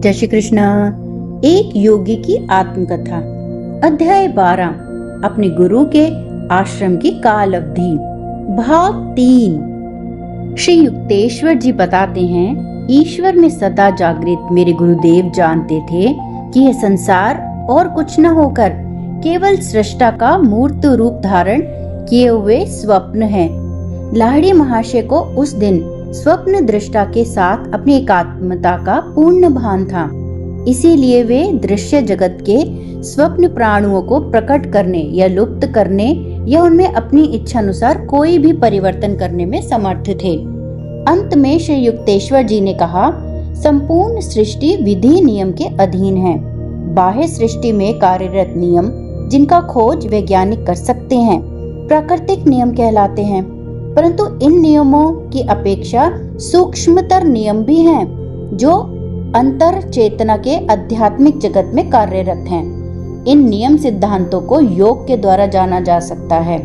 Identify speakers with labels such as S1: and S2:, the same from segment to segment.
S1: जय श्री कृष्ण। एक योगी की आत्मकथा, अध्याय 12, अपने गुरु के आश्रम की काल अवधि, भाग 3। श्री युक्तेश्वर जी बताते हैं, ईश्वर में सदा जागृत मेरे गुरुदेव जानते थे कि यह संसार और कुछ न होकर केवल सृष्टा का मूर्त रूप धारण किए हुए स्वप्न है। लाहिड़ी महाशय को उस दिन स्वप्न दृष्टा के साथ अपनी एकात्मता का पूर्ण भान था। इसीलिए वे दृश्य जगत के स्वप्न प्राणुओं को प्रकट करने या लुप्त करने या उनमें अपनी इच्छा अनुसार कोई भी परिवर्तन करने में समर्थ थे। अंत में श्री युक्तेश्वर जी ने कहा, संपूर्ण सृष्टि विधि नियम के अधीन है। बाह्य सृष्टि में कार्यरत नियम जिनका खोज वैज्ञानिक कर सकते हैं प्राकृतिक नियम कहलाते हैं, परंतु इन नियमों की अपेक्षा सूक्ष्मतर नियम भी हैं जो अंतर चेतना के आध्यात्मिक जगत में कार्यरत हैं। इन नियम सिद्धांतों को योग के द्वारा जाना जा सकता है।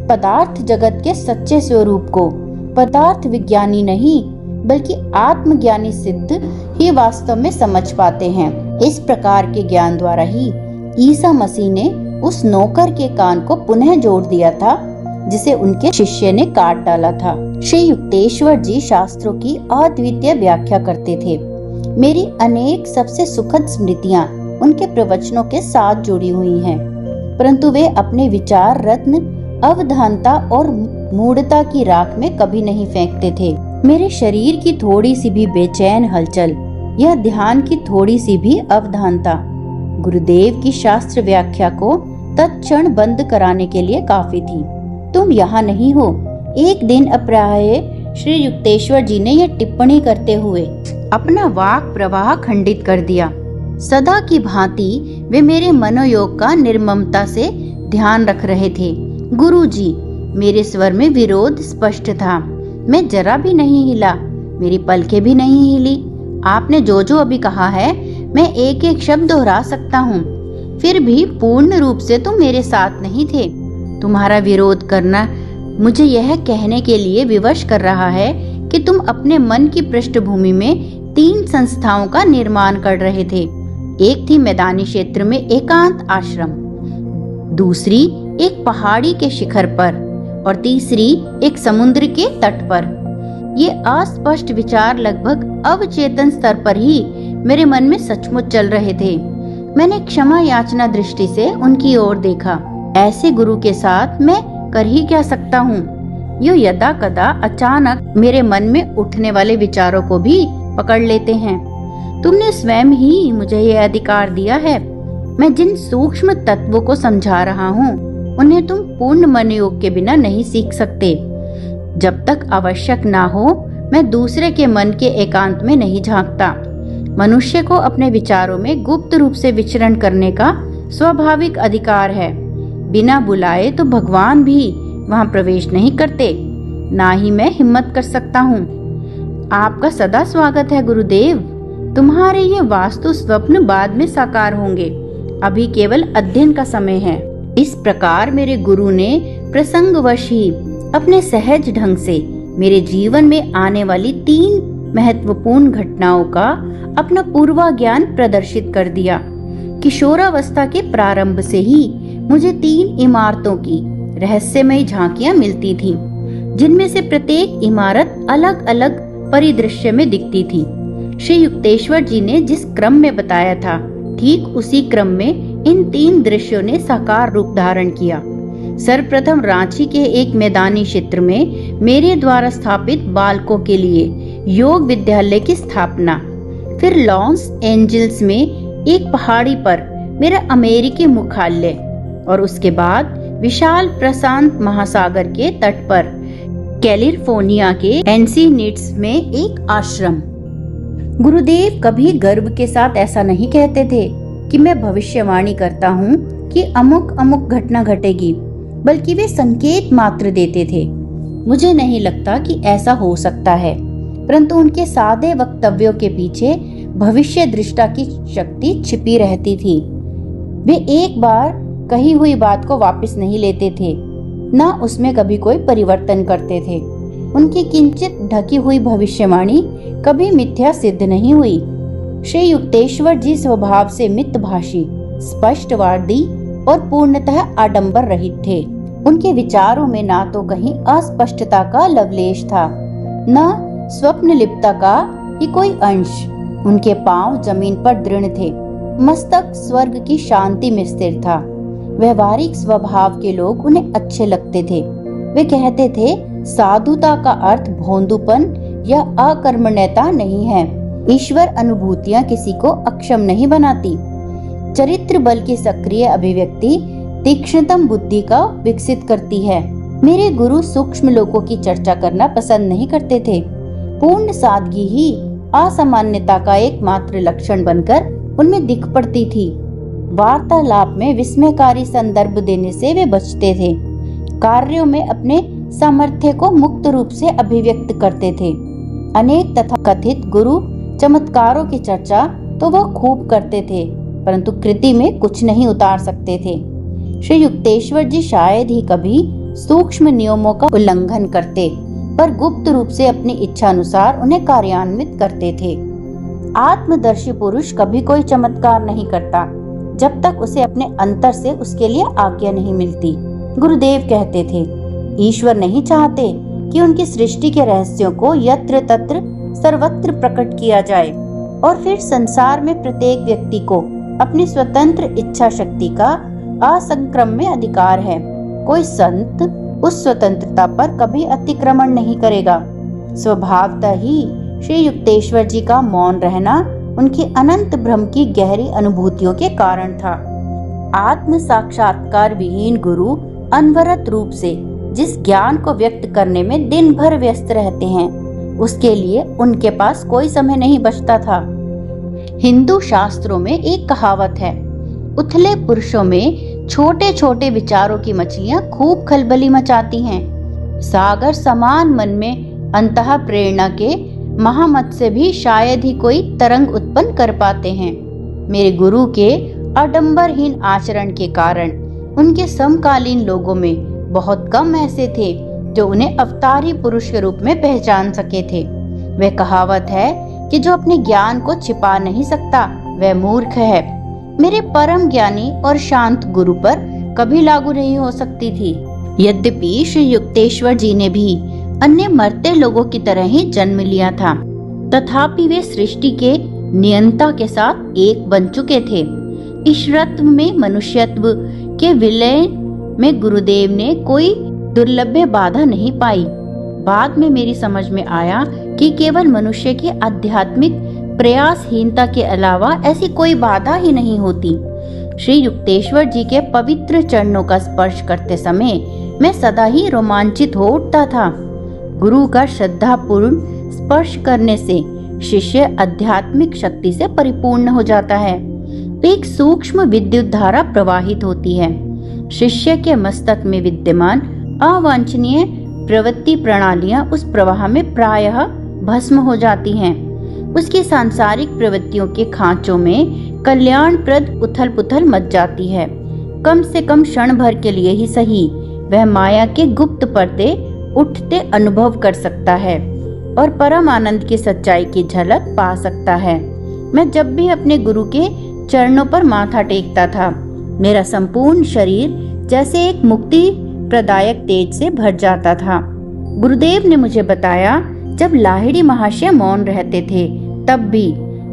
S1: पदार्थ जगत के सच्चे स्वरूप को पदार्थ विज्ञानी नहीं बल्कि आत्मज्ञानी सिद्ध ही वास्तव में समझ पाते हैं। इस प्रकार के ज्ञान द्वारा ही ईसा मसीह ने उस नौकर के कान को पुनः जोड़ दिया था जिसे उनके शिष्य ने काट डाला था। श्री युक्तेश्वर जी शास्त्रों की अद्वितीय व्याख्या करते थे। मेरी अनेक सबसे सुखद स्मृतियां उनके प्रवचनों के साथ जुड़ी हुई हैं, परंतु वे अपने विचार रत्न अवधानता और मूढ़ता की राख में कभी नहीं फेंकते थे। मेरे शरीर की थोड़ी सी भी बेचैन हलचल या ध्यान की थोड़ी सी भी अवधानता गुरुदेव की शास्त्र व्याख्या को तत्क्षण बंद कराने के लिए काफी थी। तुम यहाँ नहीं हो। एक दिन अप्रायः श्री युक्तेश्वर जी ने यह टिप्पणी करते हुए अपना वाक प्रवाह खंडित कर दिया। सदा की भांति वे मेरे मनोयोग का निर्ममता से ध्यान रख रहे थे। गुरुजी, मेरे स्वर में विरोध स्पष्ट था। मैं जरा भी नहीं हिला, मेरी पलकें भी नहीं हिली। आपने जो जो अभी कहा है मैं एक एक शब्द दोहरा सकता हूँ, फिर भी पूर्ण रूप से तुम मेरे साथ नहीं थे। तुम्हारा विरोध करना मुझे यह कहने के लिए विवश कर रहा है कि तुम अपने मन की पृष्ठभूमि में 3 संस्थाओं का निर्माण कर रहे थे। एक थी मैदानी क्षेत्र में एकांत आश्रम, दूसरी एक पहाड़ी के शिखर पर और तीसरी एक समुद्र के तट पर। ये अस्पष्ट विचार लगभग अवचेतन स्तर पर ही मेरे मन में सचमुच चल रहे थे। मैंने क्षमा याचना दृष्टि से उनकी ओर देखा। ऐसे गुरु के साथ मैं कर ही क्या सकता हूँ। यो यदा कदा अचानक मेरे मन में उठने वाले विचारों को भी पकड़ लेते हैं। तुमने स्वयं ही मुझे यह अधिकार दिया है। मैं जिन सूक्ष्म तत्वों को समझा रहा हूँ उन्हें तुम पूर्ण मनोयोग के बिना नहीं सीख सकते। जब तक आवश्यक ना हो मैं दूसरे के मन के एकांत में नहीं झांकता। मनुष्य को अपने विचारों में गुप्त रूप से विचरण करने का स्वाभाविक अधिकार है। बिना बुलाए तो भगवान भी वहां प्रवेश नहीं करते, ना ही मैं हिम्मत कर सकता हूँ। आपका सदा स्वागत है गुरुदेव। तुम्हारे ये वास्तु स्वप्न बाद में साकार होंगे, अभी केवल अध्ययन का समय है। इस प्रकार मेरे गुरु ने प्रसंगवश ही अपने सहज ढंग से मेरे जीवन में आने वाली 3 महत्वपूर्ण घटनाओं का अपना पूर्वा ज्ञान प्रदर्शित कर दिया। किशोरावस्था के प्रारंभ से ही मुझे 3 इमारतों की रहस्यमयी झांकियां मिलती थीं, जिनमें से प्रत्येक इमारत अलग अलग परिदृश्य में दिखती थी। श्री युक्तेश्वर जी ने जिस क्रम में बताया था, ठीक उसी क्रम में इन 3 दृश्यों ने साकार रूप धारण किया। सर्वप्रथम रांची के एक मैदानी क्षेत्र में मेरे द्वारा स्थापित बालकों के लिए योग विद्यालय की स्थापना, फिर लॉस एंजल्स में एक पहाड़ी पर मेरा अमेरिकी मुख्यालय और उसके बाद विशाल प्रशांत महासागर के तट पर कैलिफोर्निया के एनसिनिट्स में एक आश्रम। गुरुदेव कभी गर्व के साथ ऐसा नहीं कहते थे कि मैं भविष्यवाणी करता हूँ कि अमुक अमुक घटना घटेगी, बल्कि वे संकेत मात्र देते थे। मुझे नहीं लगता कि ऐसा हो सकता है, परंतु उनके सादे वक्तव्यों के पीछे भविष्य दृष्टा की शक्ति छिपी रहती थी। वे एक बार कही हुई बात को वापस नहीं लेते थे, न उसमें कभी कोई परिवर्तन करते थे। उनकी किंचित ढकी हुई भविष्यवाणी कभी मिथ्या सिद्ध नहीं हुई। श्री युक्तेश्वर जी स्वभाव से मितभाषी, स्पष्टवादी और पूर्णतः आडंबर रहित थे। उनके विचारों में ना तो कहीं अस्पष्टता का लवलेश था, न स्वप्नलिप्तता का ही कोई अंश। उनके पांव जमीन पर दृढ़ थे, मस्तक स्वर्ग की शांति में स्थिर था। व्यवहारिक स्वभाव के लोग उन्हें अच्छे लगते थे। वे कहते थे, साधुता का अर्थ भोंदूपन या अकर्मण्यता नहीं है। ईश्वर अनुभूतियां किसी को अक्षम नहीं बनाती। चरित्र बल की सक्रिय अभिव्यक्ति तीक्ष्णतम बुद्धि का विकसित करती है। मेरे गुरु सूक्ष्म लोगों की चर्चा करना पसंद नहीं करते थे। पूर्ण सादगी ही असामान्यता का एकमात्र लक्षण बनकर उनमें दिख पड़ती थी। वार्तालाप में विस्मयकारी संदर्भ देने से वे बचते थे। कार्यों में अपने सामर्थ्य को मुक्त रूप से अभिव्यक्त करते थे। अनेक तथाकथित गुरु चमत्कारों की चर्चा तो वह खूब करते थे, परंतु कृति में कुछ नहीं उतार सकते थे। श्री युक्तेश्वर जी शायद ही कभी सूक्ष्म नियमों का उल्लंघन करते, पर गुप्त रूप से अपनी इच्छा अनुसार उन्हें कार्यान्वित करते थे। आत्मदर्शी पुरुष कभी कोई चमत्कार नहीं करता जब तक उसे अपने अंतर से उसके लिए आज्ञा नहीं मिलती। गुरुदेव कहते थे, ईश्वर नहीं चाहते कि उनकी सृष्टि के रहस्यों को यत्र तत्र सर्वत्र प्रकट किया जाए और फिर संसार में प्रत्येक व्यक्ति को अपनी स्वतंत्र इच्छा शक्ति का असंक्रम्य अधिकार है। कोई संत उस स्वतंत्रता पर कभी अतिक्रमण नहीं करेगा। स्वभावतः ही श्री युक्तेश्वर जी का मौन रहना उनकी अनंत भ्रम की गहरी अनुभूतियों के कारण था। आत्म साक्षात्कार विहीन गुरु अनवरत रूप से जिस ज्ञान को व्यक्त करने में दिन भर व्यस्त रहते हैं, उसके लिए उनके पास कोई समय नहीं बचता था। हिंदू शास्त्रों में एक कहावत है, उथले पुरुषों में छोटे छोटे विचारों की मछलियां खूब खलबली मचाती हैं। सागर समान मन में अंतः प्रेरणा के महामत से भी शायद ही कोई तरंग उत्पन्न कर पाते हैं। मेरे गुरु के आडंबरहीन आचरण के कारण उनके समकालीन लोगों में बहुत कम ऐसे थे जो उन्हें अवतारी पुरुष के रूप में पहचान सके थे। वह कहावत है कि जो अपने ज्ञान को छिपा नहीं सकता वह मूर्ख है। मेरे परम ज्ञानी और शांत गुरु पर कभी लागू नहीं हो सकती थी। यद्यपि श्री युक्तेश्वर जी ने भी अन्य मरते लोगों की तरह ही जन्म लिया था, तथापि वे सृष्टि के नियंता के साथ एक बन चुके थे। ईश्वरत्व में मनुष्यत्व के विलय में गुरुदेव ने कोई दुर्लभ बाधा नहीं पाई। बाद में मेरी समझ में आया कि केवल मनुष्य की आध्यात्मिक प्रयासहीनता के अलावा ऐसी कोई बाधा ही नहीं होती। श्री युक्तेश्वर जी के पवित्र चरणों का स्पर्श करते समय मैं सदा ही रोमांचित हो उठता था। गुरु का श्रद्धापूर्ण स्पर्श करने से शिष्य आध्यात्मिक शक्ति से परिपूर्ण हो जाता है। एक सूक्ष्म विद्युत धारा प्रवाहित होती है। शिष्य के मस्तक में विद्यमान अवांछनीय प्रवृत्ति प्रणालियां उस प्रवाह में प्रायः भस्म हो जाती हैं। उसकी सांसारिक प्रवृत्तियों के खांचों में कल्याणप्रद उथल पुथल मच जाती है। कम से कम क्षण भर के लिए ही सही वह माया के गुप्त पर्दे उठते अनुभव कर सकता है और परम आनंद की सच्चाई की झलक पा सकता है। मैं जब भी अपने गुरु के चरणों पर माथा टेकता था, मेरा संपूर्ण शरीर जैसे एक मुक्ति प्रदायक तेज से भर जाता था। गुरुदेव ने मुझे बताया, जब लाहिड़ी महाशय मौन रहते थे तब भी,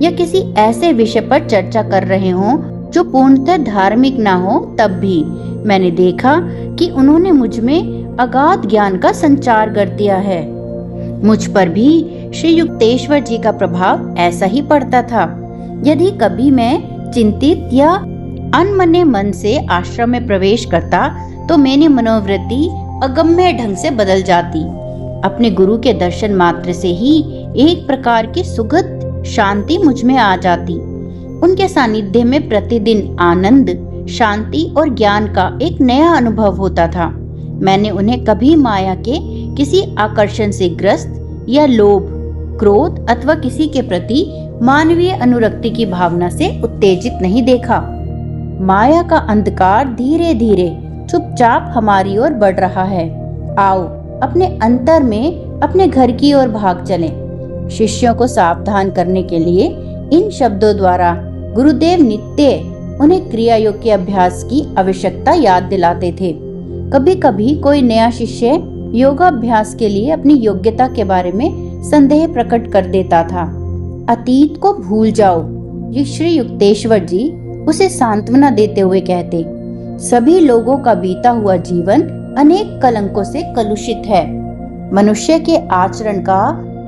S1: या किसी ऐसे विषय पर चर्चा कर रहे हों जो पूर्णतः धार्मिक ना हो तब भी, मैंने देखा कि उन्होंने मुझ में अगाध ज्ञान का संचार कर दिया है। मुझ पर भी श्री युक्तेश्वर जी का प्रभाव ऐसा ही पड़ता था। यदि कभी मैं चिंतित या अनमने मन से आश्रम में प्रवेश करता तो मेरी मनोवृत्ति अगम्य ढंग से बदल जाती। अपने गुरु के दर्शन मात्र से ही एक प्रकार की सुखद शांति मुझ में आ जाती। उनके सानिध्य में प्रतिदिन आनंद, शांति और ज्ञान का एक नया अनुभव होता था। मैंने उन्हें कभी माया के किसी आकर्षण से ग्रस्त या लोभ, क्रोध अथवा किसी के प्रति मानवीय अनुरक्ति की भावना से उत्तेजित नहीं देखा। माया का अंधकार धीरे धीरे चुपचाप हमारी ओर बढ़ रहा है। आओ अपने अंतर में अपने घर की ओर भाग चलें। शिष्यों को सावधान करने के लिए इन शब्दों द्वारा गुरुदेव नित्य उन्हें क्रिया योग के अभ्यास की आवश्यकता याद दिलाते थे। कभी कभी कोई नया शिष्य योगाभ्यास के लिए अपनी योग्यता के बारे में संदेह प्रकट कर देता था। अतीत को भूल जाओ, ये श्री युक्तेश्वर जी उसे सांत्वना देते हुए कहते। सभी लोगों का बीता हुआ जीवन अनेक कलंकों से कलुषित है। मनुष्य के आचरण का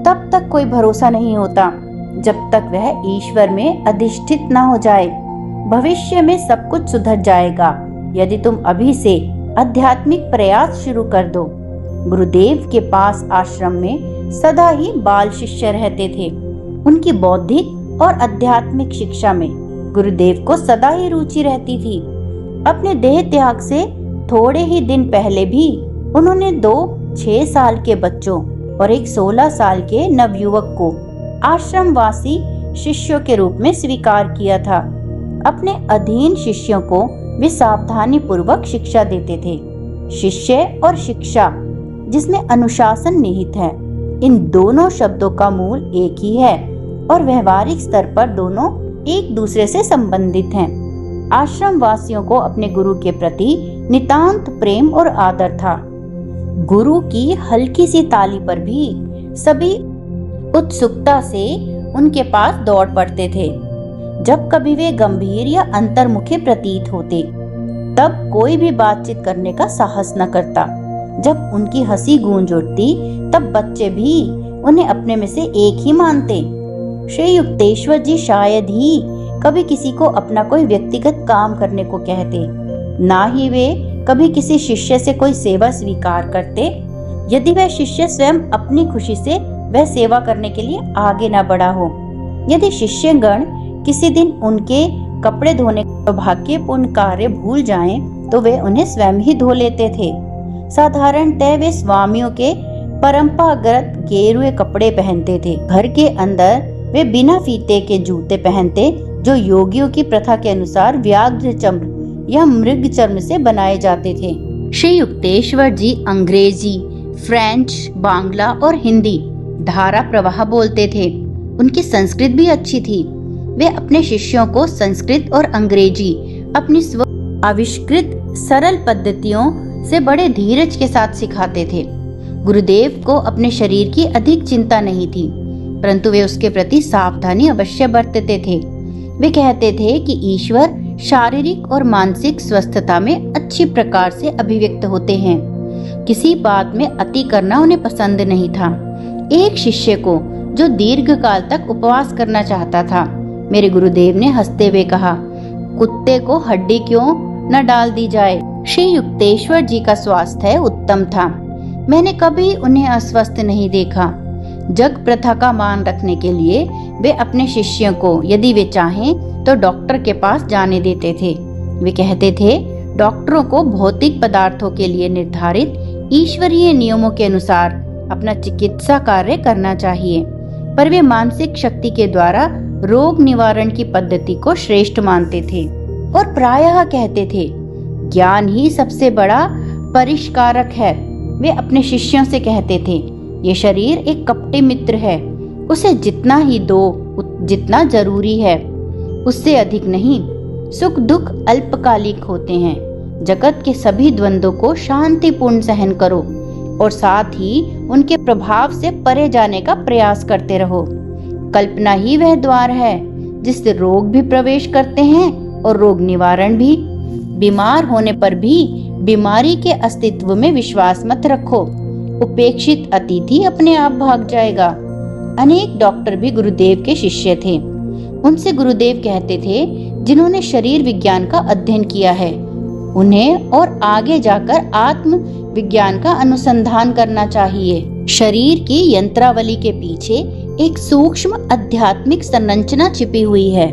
S1: तब तक कोई भरोसा नहीं होता जब तक वह ईश्वर में अधिष्ठित न हो जाए। भविष्य में सब कुछ सुधर जाएगा यदि तुम अभी से आध्यात्मिक प्रयास शुरू कर दो। गुरुदेव के पास आश्रम में सदा ही बाल शिष्य रहते थे। उनकी बौद्धिक और आध्यात्मिक शिक्षा में गुरुदेव को सदा ही रुचि रहती थी। अपने देह त्याग से थोड़े ही दिन पहले भी उन्होंने 2 6 साल के बच्चों और एक 16 साल के नवयुवक को आश्रमवासी शिष्यों के रूप में स्वीकार किया था। अपने अधीन शिष्यों को वे सावधानी पूर्वक शिक्षा देते थे। शिष्य और शिक्षा जिसमें अनुशासन निहित है, इन दोनों शब्दों का मूल एक ही है और व्यवहारिक स्तर पर दोनों एक दूसरे से संबंधित हैं। आश्रम वासियों को अपने गुरु के प्रति नितांत प्रेम और आदर था। गुरु की हल्की सी ताली पर भी सभी उत्सुकता से उनके पास दौड़ पड़ते थे। जब कभी वे गंभीर या अंतर्मुखी प्रतीत होते, तब कोई भी बातचीत करने का साहस न करता। जब उनकी हंसी गूंज उठती, तब बच्चे भी उन्हें अपने में से एक ही मानते। श्री युक्तेश्वर जी शायद ही कभी किसी को अपना कोई व्यक्तिगत काम करने को कहते, ना ही वे कभी किसी शिष्य से कोई सेवा स्वीकार करते यदि वह शिष्य स्वयं अपनी खुशी से वह सेवा करने के लिए आगे न बढ़ा हो। यदि शिष्यगण किसी दिन उनके कपड़े धोने का सौभाग्यपूर्ण कार्य भूल जाएं, तो वे उन्हें स्वयं ही धो लेते थे। साधारणतः वे स्वामियों के परंपरागत गेरुए कपड़े पहनते थे। घर के अंदर वे बिना फीते के जूते पहनते, जो योगियों की प्रथा के अनुसार व्याघ्र चर्म या मृग चर्म से बनाए जाते थे। श्री युक्तेश्वर जी अंग्रेजी, फ्रेंच, बांग्ला और हिंदी धारा प्रवाह बोलते थे। उनकी संस्कृत भी अच्छी थी। वे अपने शिष्यों को संस्कृत और अंग्रेजी अपनी स्व आविष्कृत सरल पद्धतियों से बड़े धीरज के साथ सिखाते थे। गुरुदेव को अपने शरीर की अधिक चिंता नहीं थी, परंतु वे उसके प्रति सावधानी अवश्य बरतते थे। वे कहते थे कि ईश्वर शारीरिक और मानसिक स्वस्थता में अच्छी प्रकार से अभिव्यक्त होते हैं। किसी बात में अति करना उन्हें पसंद नहीं था। एक शिष्य को जो दीर्घ काल तक उपवास करना चाहता था, मेरे गुरुदेव ने हंसते हुए कहा, कुत्ते को हड्डी क्यों न डाल दी जाए। श्री युक्तेश्वर जी का स्वास्थ्य उत्तम था। मैंने कभी उन्हें अस्वस्थ नहीं देखा। जग प्रथा का मान रखने के लिए वे अपने शिष्यों को यदि वे चाहें तो डॉक्टर के पास जाने देते थे। वे कहते थे, डॉक्टरों को भौतिक पदार्थों के लिए निर्धारित ईश्वरीय नियमों के अनुसार अपना चिकित्सा कार्य करना चाहिए, पर वे मानसिक शक्ति के द्वारा रोग निवारण की पद्धति को श्रेष्ठ मानते थे और प्रायः कहते थे, ज्ञान ही सबसे बड़ा परिष्कारक है। वे अपने शिष्यों से कहते थे, ये शरीर एक कपटी मित्र है, उसे जितना ही दो जितना जरूरी है, उससे अधिक नहीं। सुख दुख अल्पकालिक होते हैं। जगत के सभी द्वंद्वों को शांतिपूर्ण सहन करो और साथ ही उनके प्रभाव से परे जाने का प्रयास करते रहो। कल्पना ही वह द्वार है जिससे रोग भी प्रवेश करते हैं और रोग निवारण भी। बीमार होने पर भी बीमारी के अस्तित्व में विश्वास मत रखो। उपेक्षित अतिथि अपने आप भाग जाएगा। अनेक डॉक्टर भी गुरुदेव के शिष्य थे। उनसे गुरुदेव कहते थे, जिन्होंने शरीर विज्ञान का अध्ययन किया है, उन्हें और आगे जाकर आत्म विज्ञान का अनुसंधान करना चाहिए। शरीर की यंत्रावली के पीछे एक सूक्ष्म आध्यात्मिक संरचना छिपी हुई है।